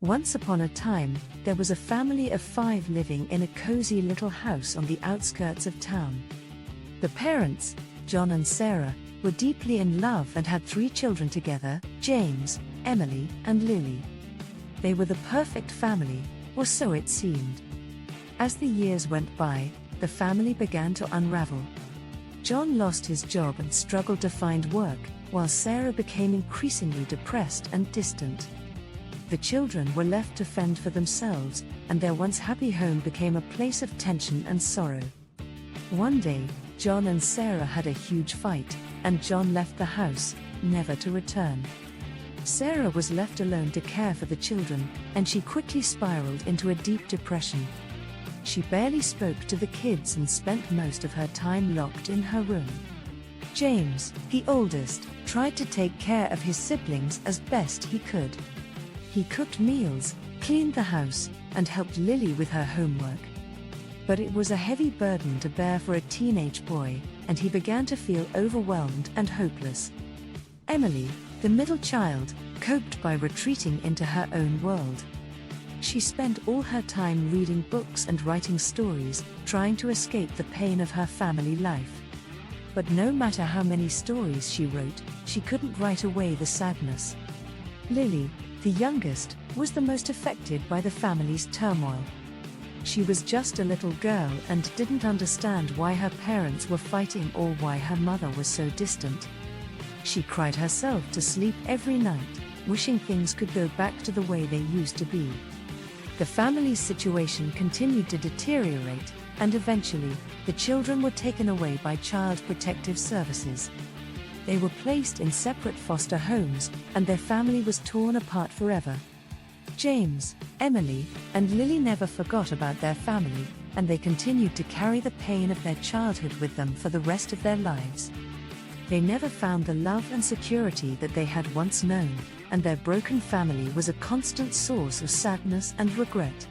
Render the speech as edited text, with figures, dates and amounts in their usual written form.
Once upon a time, there was a family of 5 living in a cozy little house on the outskirts of town. The parents, John and Sarah, were deeply in love and had 3 children together, James, Emily, and Lily. They were the perfect family, or so it seemed. As the years went by, the family began to unravel. John lost his job and struggled to find work, while Sarah became increasingly depressed and distant. The children were left to fend for themselves, and their once happy home became a place of tension and sorrow. One day, John and Sarah had a huge fight, and John left the house, never to return. Sarah was left alone to care for the children, and she quickly spiraled into a deep depression. She barely spoke to the kids and spent most of her time locked in her room. James, the oldest, tried to take care of his siblings as best he could. He cooked meals, cleaned the house, and helped Lily with her homework. But it was a heavy burden to bear for a teenage boy, and he began to feel overwhelmed and hopeless. Emily, the middle child, coped by retreating into her own world. She spent all her time reading books and writing stories, trying to escape the pain of her family life. But no matter how many stories she wrote, she couldn't write away the sadness. Lily, the youngest, was the most affected by the family's turmoil. She was just a little girl and didn't understand why her parents were fighting or why her mother was so distant. She cried herself to sleep every night, wishing things could go back to the way they used to be. The family's situation continued to deteriorate, and eventually, the children were taken away by Child Protective Services. They were placed in separate foster homes, and their family was torn apart forever. James, Emily, and Lily never forgot about their family, and they continued to carry the pain of their childhood with them for the rest of their lives. They never found the love and security that they had once known, and their broken family was a constant source of sadness and regret.